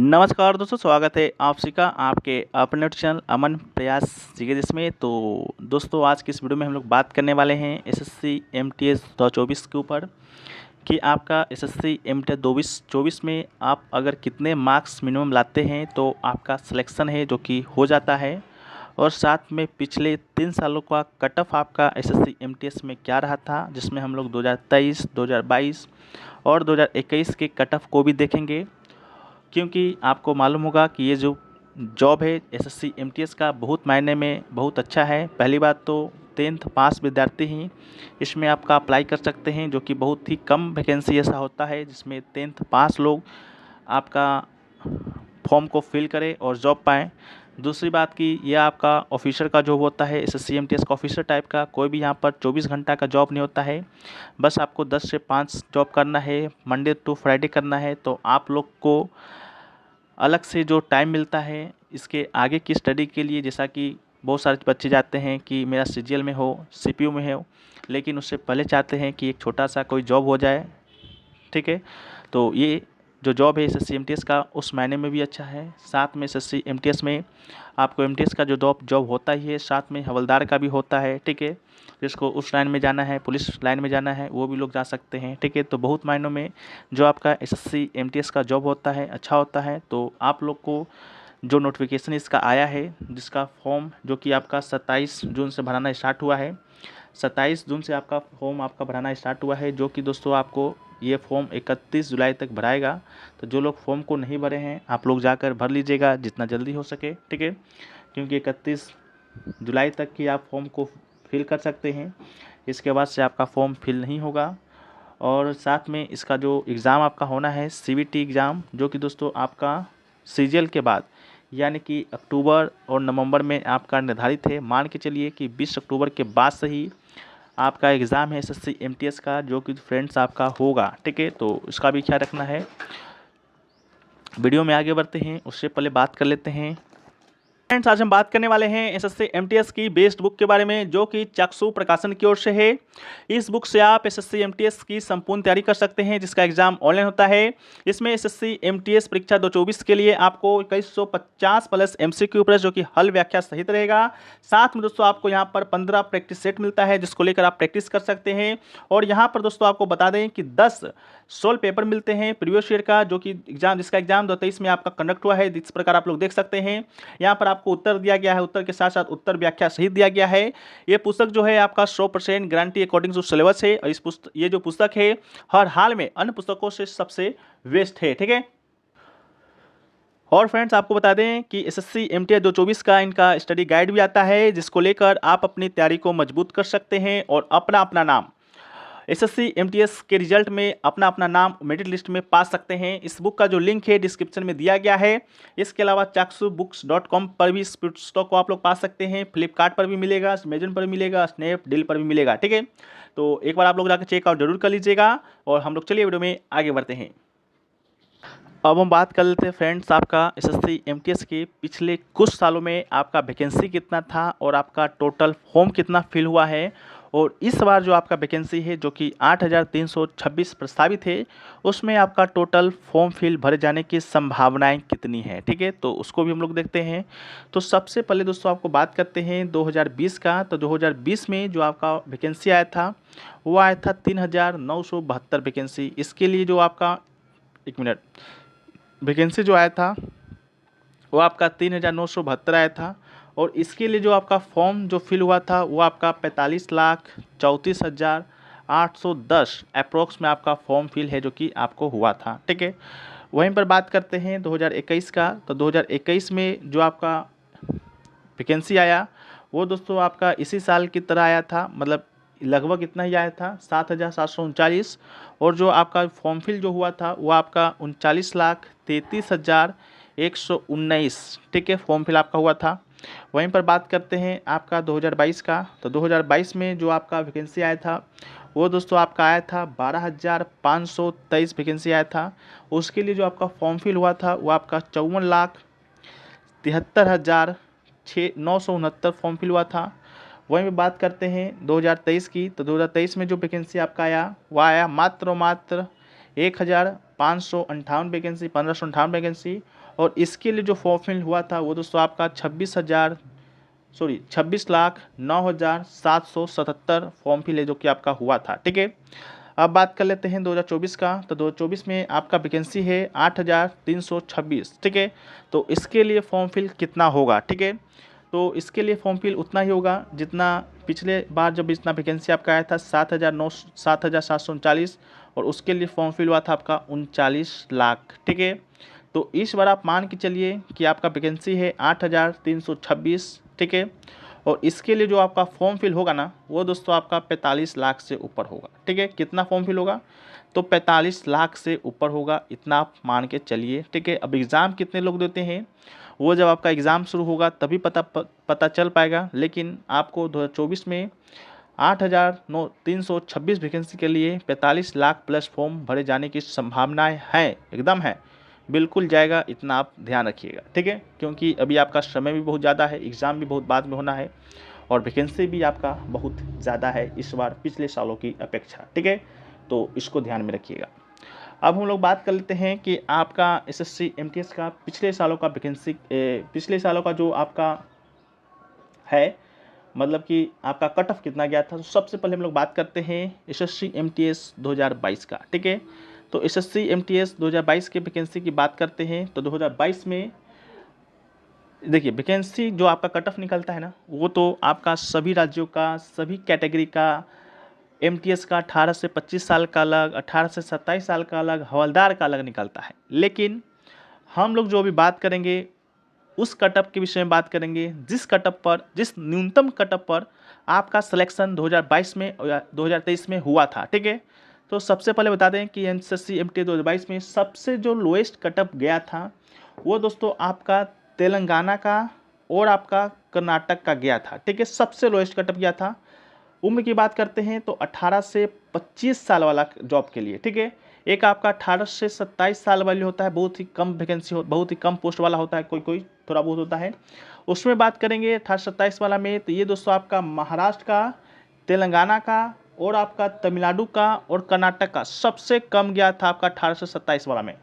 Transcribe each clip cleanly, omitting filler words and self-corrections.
नमस्कार दोस्तों, स्वागत है आप सभी का आपके अपने चैनल अमन प्रयास जिज्ञेस में। तो दोस्तों, आज की इस वीडियो में हम लोग बात करने वाले हैं एसएससी एमटीएस 2024 के ऊपर कि आपका एसएससी एमटीएस 2024 में आप अगर कितने मार्क्स मिनिमम लाते हैं तो आपका सिलेक्शन है जो कि हो जाता है। और साथ में पिछले 3 सालों का कट ऑफ आपका एसएससी एमटीएस में क्या रहा था, जिसमें हम लोग 2023, 2022 और 2021 के कट ऑफ को भी देखेंगे। क्योंकि आपको मालूम होगा कि ये जो जॉब है एसएससी एमटीएस का बहुत मायने में बहुत अच्छा है। पहली बात तो 10th पास विद्यार्थी ही इसमें आपका अप्लाई कर सकते हैं, जो कि बहुत ही कम वैकेंसी ऐसा होता है जिसमें 10th पास लोग आपका फॉर्म को फिल करें और जॉब पाएँ। दूसरी बात कि यह आपका ऑफिसर का जॉब होता है, एसएससी एमटीएस का ऑफिसर टाइप का। कोई भी यहाँ पर 24 घंटा का जॉब नहीं होता है, बस आपको 10 से 5 जॉब करना है, मंडे टू फ्राइडे करना है। तो आप लोग को अलग से जो टाइम मिलता है इसके आगे की स्टडी के लिए, जैसा कि बहुत सारे बच्चे जाते हैं कि मेरा सीजीएल में हो, सीपीयू में हो, लेकिन उससे पहले चाहते हैं कि एक छोटा सा कोई जॉब हो जाए। ठीक है, तो ये जो जॉब है एसएससी एमटीएस का उस मायने में भी अच्छा है। साथ में एसएससी एमटीएस में आपको एमटीएस का जो जॉब होता ही है, साथ में हवलदार का भी होता है। ठीक है, जिसको उस लाइन में जाना है, पुलिस लाइन में जाना है, वो भी लोग जा सकते हैं। ठीक है, तो बहुत मायनों में जो आपका एसएससी एमटीएस का जॉब होता है अच्छा होता है। तो आप लोग को जो नोटिफिकेशन इसका आया है, जिसका फॉर्म जो कि आपका 27 जून से भराना स्टार्ट हुआ है, 27 जून से आपका फॉर्म भराना स्टार्ट हुआ है, जो कि दोस्तों आपको ये फॉर्म 31 जुलाई तक भराएगा। तो जो लोग फॉर्म को नहीं भरे हैं आप लोग जाकर भर लीजिएगा जितना जल्दी हो सके। ठीक है, क्योंकि 31 जुलाई तक ही आप फॉर्म को फिल कर सकते हैं, इसके बाद से आपका फॉर्म फिल नहीं होगा। और साथ में इसका जो एग्ज़ाम आपका होना है सीबीटी एग्ज़ाम, जो कि दोस्तों आपका सीजीएल के बाद यानी कि अक्टूबर और नवंबर में आपका निर्धारित है। मान के चलिए कि 20 अक्टूबर के बाद से ही आपका एग्ज़ाम है एसएससी एमटीएस का, जो कि फ्रेंड्स आपका होगा। ठीक है, तो इसका भी ख्याल रखना है। वीडियो में आगे बढ़ते हैं उससे पहले बात कर लेते हैं फ्रेंड्स, आज हम बात करने वाले हैं एसएससी एमटीएस की बेस्ट बुक के बारे में, जो कि चक्षु प्रकाशन की ओर से है। इस बुक से आप एसएससी एमटीएस की संपूर्ण तैयारी कर सकते हैं, जिसका एग्जाम ऑनलाइन होता है। इसमें एसएससी एमटीएस परीक्षा 2024 के लिए आपको 2150 प्लस एमसीक्यू प्लस जो कि हल व्याख्या सहित रहेगा। साथ में दोस्तों आपको यहाँ पर 15 प्रैक्टिस सेट मिलता है, जिसको लेकर आप प्रैक्टिस कर सकते हैं। और यहाँ पर दोस्तों आपको बता दें कि 10 सोल पेपर मिलते हैं प्रीवियस ईयर का, जो कि जिसका एग्जाम 2023 में आपका कंडक्ट हुआ है। इस प्रकार आप लोग देख सकते हैं, यहाँ पर आपको उत्तर दिया गया है, उत्तर के साथ साथ उत्तर व्याख्या सहित दिया गया है। ये पुस्तक जो है आपका 100% गारंटी अकॉर्डिंग टू सिलेबस है। और ये जो पुस्तक है हर हाल में अन्य पुस्तकों से सबसे बेस्ट है। ठीक है, और फ्रेंड्स आपको बता दें कि एसएससी एमटीएस 2024 का इनका स्टडी गाइड भी आता है, जिसको लेकर आप अपनी तैयारी को मजबूत कर सकते हैं और अपना अपना नाम एसएससी एमटीएस के रिजल्ट में अपना नाम मेरिट लिस्ट में पा सकते हैं। इस बुक का जो लिंक है डिस्क्रिप्शन में दिया गया है। इसके अलावा chaksubooks.com पर भी इस पुस्तक को आप लोग पा सकते हैं। फ्लिपकार्ट पर भी मिलेगा, अमेजन पर भी मिलेगा, स्नैपडील पर भी मिलेगा। ठीक है, तो एक बार आप लोग जाकर चेकआउट जरूर कर लीजिएगा। और हम लोग चलिए वीडियो में आगे बढ़ते हैं। अब हम बात कर लेते हैं फ्रेंड्स, आपका एसएससी एमटीएस के पिछले कुछ सालों में आपका वैकेंसी कितना था और आपका टोटल फॉर्म कितना फिल हुआ है। और इस बार जो आपका वैकेंसी है जो कि 8326 प्रस्तावित है, उसमें आपका टोटल फॉर्म फिल भरे जाने की संभावनाएं कितनी है। ठीक है, तो उसको भी हम लोग देखते हैं। तो सबसे पहले दोस्तों आपको बात करते हैं 2020 का। तो 2020 में जो आपका वैकेंसी आया था वो आया था 3972 वैकेंसी। इसके लिए जो आपका वैकेंसी जो आया था वो आपका 3972 आया था। और इसके लिए जो आपका फॉर्म जो फिल हुआ था वो आपका 45,34,810 अप्रोक्स में आपका फॉर्म फिल है, जो कि आपको हुआ था। ठीक है, वहीं पर बात करते हैं 2021 का। तो 2021 में जो आपका वैकेंसी आया वो दोस्तों आपका इसी साल की तरह आया था, मतलब लगभग इतना ही आया था, 7,739। और जो आपका फॉर्म फिल जो हुआ था वो आपका 39,33,119। ठीक है, फॉर्म फिल आपका हुआ था। वहीं पर बात करते हैं आपका 2022 का। तो 2022 में जो आपका वैकेंसी आया था वो दोस्तों आपका आया था 12,523 वैकेंसी आया था। उसके लिए जो आपका फॉर्म फिल हुआ था वो आपका 54,73,969 फॉर्म फिल हुआ था। वहीं पे बात करते हैं 2023 की। तो 2023 में जो वैकेंसी आपका आया वो आया मात्र 1558 वैकेंसी, 1558 वैकेंसी। और इसके लिए जो फॉर्म फिल हुआ था वो दोस्तों आपका 26,09,777 फॉर्म फिल है जो कि आपका हुआ था। ठीक है, अब बात कर लेते हैं 2024 का। तो 2024 में आपका वैकेंसी है 8,326। ठीक है, तो इसके लिए फॉर्म फिल कितना होगा? ठीक है, तो इसके लिए फॉर्म फिल उतना ही होगा जितना पिछले बार जब इतना वैकेंसी आपका आया था 7,739, और उसके लिए फॉर्म फिल हुआ था आपका 39 लाख। ठीक है, तो इस बार आप मान के चलिए कि आपका वैकेंसी है 8,326। ठीक है, और इसके लिए जो आपका फॉर्म फिल होगा ना वो दोस्तों आपका 45 लाख से ऊपर होगा। ठीक है, कितना फॉर्म फिल होगा? तो 45 लाख से ऊपर होगा, इतना आप मान के चलिए। ठीक है, अब एग्ज़ाम कितने लोग देते हैं वो जब आपका एग्ज़ाम शुरू होगा तभी पता चल पाएगा, लेकिन आपको 2024 में 8,326 वैकेंसी के लिए 45 लाख प्लस फॉर्म भरे जाने की संभावनाएं हैं, एकदम है, बिल्कुल जाएगा, इतना आप ध्यान रखिएगा। ठीक है, क्योंकि अभी आपका समय भी बहुत ज़्यादा है, एग्ज़ाम भी बहुत बाद में होना है, और वैकेंसी भी आपका बहुत ज़्यादा है इस बार पिछले सालों की अपेक्षा। ठीक है, तो इसको ध्यान में रखिएगा। अब हम लोग बात कर लेते हैं कि आपका एसएससी एमटीएस का पिछले सालों का वैकेंसी, पिछले सालों का जो आपका है, मतलब कि आपका कट ऑफ कितना गया था। तो सबसे पहले हम लोग बात करते हैं एसएससी एमटीएस 2022 का। ठीक है, तो एसएससी एमटीएस 2022 के वैकेंसी की बात करते हैं तो 2022 में देखिए वैकेंसी जो आपका कट ऑफ निकलता है ना वो तो आपका सभी राज्यों का, सभी कैटेगरी का, एमटीएस का 18 से 25 साल का अलग, 18 से 27 साल का अलग, हवलदार का अलग निकलता है। लेकिन हम लोग जो अभी बात करेंगे उस कटअप के विषय में बात करेंगे जिस कटअप पर, जिस न्यूनतम कटअप पर आपका सिलेक्शन 2022 में या 2023 में हुआ था। ठीक है, तो सबसे पहले बता दें कि एसएससी एमटीएस 2022 में सबसे जो लोएस्ट कटअप गया था वो दोस्तों आपका तेलंगाना का और आपका कर्नाटक का गया था। ठीक है, सबसे लोएस्ट कटअप गया था। उम्र की बात करते हैं तो 18 से 25 साल वाला जॉब के लिए। ठीक है, एक आपका 18 से 27 साल वाली होता है, बहुत ही कम वैकेंसी हो, बहुत ही कम पोस्ट वाला होता है, कोई कोई थोड़ा बहुत होता है। उसमें बात करेंगे 18 से 27 वाला में, तो ये दोस्तों आपका महाराष्ट्र का, तेलंगाना का और आपका तमिलनाडु का और कर्नाटक का सबसे कम गया था आपका 18 से 27 वाला में।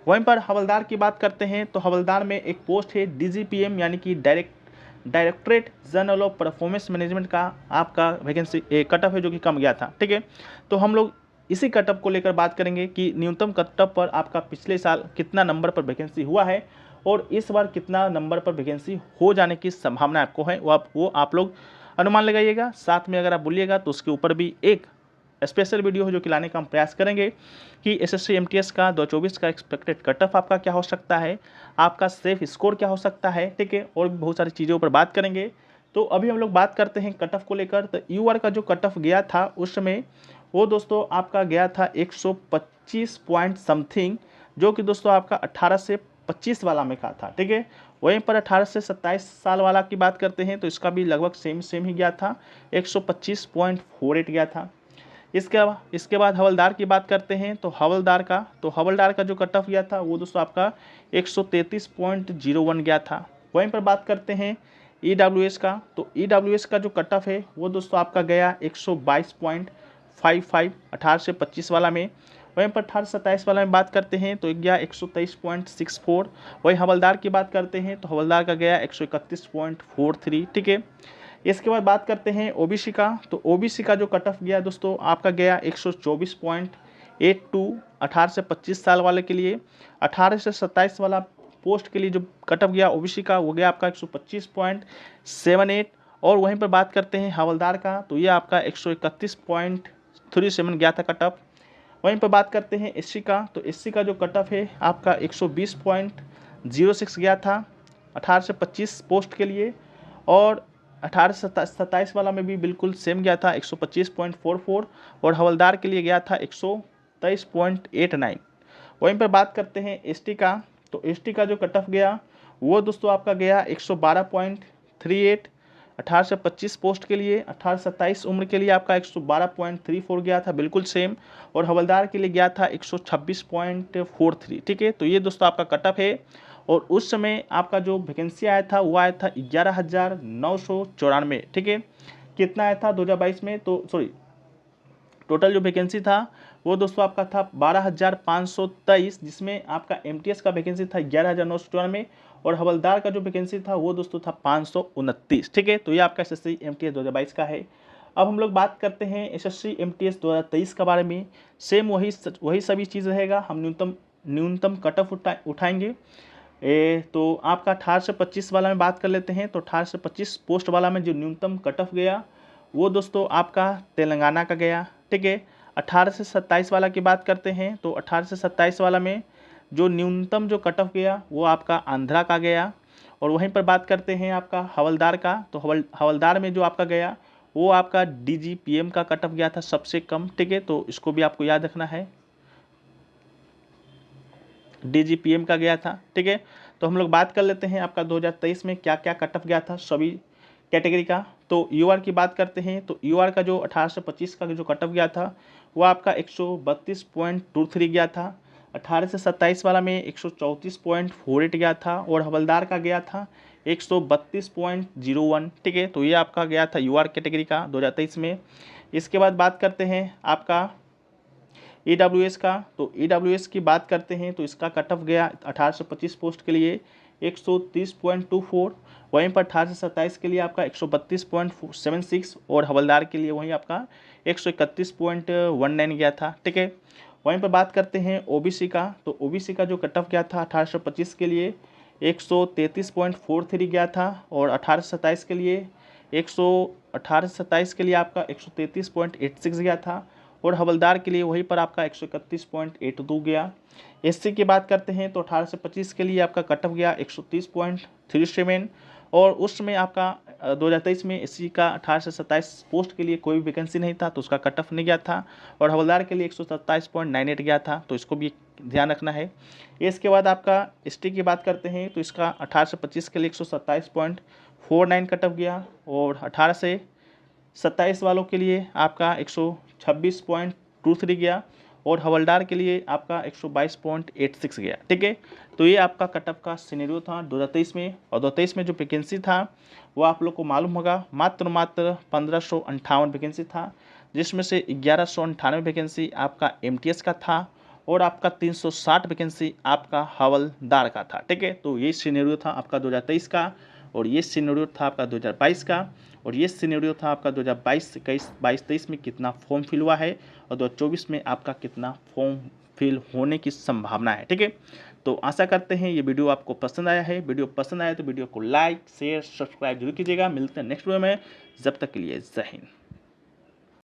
वहीं पर हवलदार की बात करते हैं तो हवलदार में एक पोस्ट है डीजीपीएम यानी कि directorate general of performance management का आपका वैकेंसी कट ऑफ है जो कि कम गया था। ठीक है, तो हम लोग इसी कटअप को लेकर बात करेंगे कि न्यूनतम कटअप पर आपका पिछले साल कितना नंबर पर वैकेंसी हुआ है और इस बार कितना नंबर पर वैकेंसी हो जाने की संभावना आपको है, वो आप लोग अनुमान लगाइएगा। साथ में अगर आप बोलिएगा तो उसके ऊपर भी एक स्पेशल वीडियो है जो कि लाने का हम प्रयास करेंगे कि एसएससी एमटीएस का 2024 का एक्सपेक्टेड कट ऑफ आपका क्या हो सकता है, आपका सेफ स्कोर क्या हो सकता है। ठीक है, और भी बहुत सारी चीज़ों पर बात करेंगे। तो अभी हम लोग बात करते हैं कट ऑफ को लेकर। तो यूआर का जो कट ऑफ गया था उस समय वो दोस्तों आपका गया था 125 पॉइंट समथिंग, जो कि दोस्तों आपका 18 से 25 वाला में का था। ठीक है, वहीं पर 18 से 27 साल वाला की बात करते हैं तो इसका भी लगभग सेम ही गया था, 125.48 गया था। इसके बाद हवलदार की बात करते हैं तो हवलदार का जो कट ऑफ गया था वो दोस्तों आपका 133.01 गया था। वहीं पर बात करते हैं ईडब्ल्यूएस का, तो ईडब्ल्यूएस का जो कट ऑफ है वो दोस्तों आपका गया 122.55 18 से 25 वाला में। वहीं पर 18 से 27 वाला में बात करते हैं तो गया 123.64। वहीं हवलदार की बात करते हैं तो हवलदार का गया 131.43। ठीक है, इसके बाद बात करते हैं ओबीसी का, तो ओबीसी का जो कट ऑफ गया दोस्तों आपका गया 124.82 18 से 25 साल वाले के लिए। 18 से 27 वाला पोस्ट के लिए जो कट ऑफ गया ओबीसी का वो गया आपका 125.78। और वहीं पर बात करते हैं हवलदार का तो ये आपका 131.37 गया था कट ऑफ। वहीं पर बात करते हैं एससी का, तो एससी का जो कट ऑफ है आपका 120.06 गया था 18 से 25 पोस्ट के लिए। और 18 से 27 वाला में भी बिल्कुल सेम गया था 125.44, और हवलदार के लिए गया था 123.89। वहीं पर बात करते हैं एसटी का, तो एसटी का जो कट ऑफ गया वो दोस्तों आपका गया 112.38 18 से 25 पोस्ट के लिए। 18 से 27 उम्र के लिए आपका 112.34 गया था, बिल्कुल सेम। और हवलदार के लिए गया था 126.43। ठीक है, तो ये दोस्तों आपका कट ऑफ है। और उस समय आपका जो वैकेंसी आया था वो आया था 11,994। ठीक है, कितना आया था 2022 में, तो सॉरी टोटल जो वैकेंसी था वो दोस्तों आपका था 12,523, जिसमें आपका एमटीएस का वैकेंसी था 11,994 और हवलदार का जो वैकेंसी था वो दोस्तों था 529। ठीक है, तो ये आपका एसएससी एमटीएस 2022 का है। अब हम लोग बात करते हैं एसएससी एमटीएस 2023 के बारे में। सेम वही सभी चीज़ रहेगा। हम न्यूनतम कट ऑफ उठाएंगे। तो आपका 18 से 25 वाला में बात कर लेते हैं। तो 18 से 25 पोस्ट वाला में जो न्यूनतम कट ऑफ गया वो दोस्तों आपका तेलंगाना का गया। ठीक है, 18 से 27 वाला की बात करते हैं। तो 18 से 27 वाला में जो न्यूनतम जो कट ऑफ गया वो आपका आंध्रा का गया। और वहीं पर बात करते हैं आपका हवलदार का। तो हवलदार में जो आपका गया वो आपका डीजीपीएम का कट ऑफ गया था सबसे कम। ठीक है, तो इसको भी आपको याद रखना है, डीजीपीएम का गया था। ठीक है, तो हम लोग बात कर लेते हैं आपका 2023 में क्या क्या कट ऑफ गया था सभी कैटेगरी का। तो यूआर की बात करते हैं। तो यूआर का जो 18 से 25 का जो कट ऑफ गया था वो आपका 132.23 गया था। 18 से 27 वाला में 134.48 गया था और हवलदार का गया था 132.01। ठीक है, तो ये आपका गया था यूआर कैटेगरी का 2023 में। इसके बाद बात करते हैं आपका ईडब्ल्यूएस का। तो ईडब्ल्यूएस की बात करते हैं तो इसका कट ऑफ गया 18 से 25 पोस्ट के लिए 130.24। वहीं पर 18 से 27 के लिए आपका 132.76 और हवलदार के लिए वहीं आपका 131.19 गया था। ठीक है, वहीं पर बात करते हैं ओबीसी का। तो ओबीसी का जो कट ऑफ गया था 18 से 25 के लिए 133.43 गया था और 18 से 27 के लिए 18 से 27 के लिए आपका 133.86 गया था और हवलदार के लिए वहीं पर आपका 131.82 गया। एससी की बात करते हैं तो 18 से 25 के लिए आपका कट ऑफ गया 130.37 और उसमें आपका 2023 में एससी का 18 से 27 पोस्ट के लिए कोई भी वैकेंसी नहीं था तो उसका कट ऑफ नहीं गया था और हवलदार के लिए 127.98 गया था, तो इसको भी ध्यान रखना है। इसके बाद आपका एसटी की बात करते हैं तो इसका 18 से 25 के लिए 127.49 कट ऑफ गया और 18 से 27 वालों के लिए आपका 126.23 गया और हवलदार के लिए आपका 122.86 गया। ठीक है, तो ये आपका कट ऑफ का सिनेरियो था 2023 में। और 2023 में जो वैकेंसी था वो आप लोग को मालूम होगा मात्र 1558 वैकेंसी था, जिसमें से 1198 वैकेंसी आपका एमटीएस का था और आपका 360 वैकेंसी आपका हवलदार का था। ठीक है, तो ये सिनेरियो था आपका 2023 का और ये सिनेरियो था आपका 2022 का और ये सिनेरियो था आपका 2022, 21, 22, 23 में कितना फॉर्म फिल हुआ है और 2024 में आपका कितना फॉर्म फिल होने की संभावना है। ठीक है, तो आशा करते हैं ये वीडियो आपको पसंद आया है। वीडियो पसंद आया तो वीडियो को लाइक शेयर सब्सक्राइब जरूर कीजिएगा। मिलते हैं नेक्स्ट वीडियो में, जब तक के लिए जय हिंद।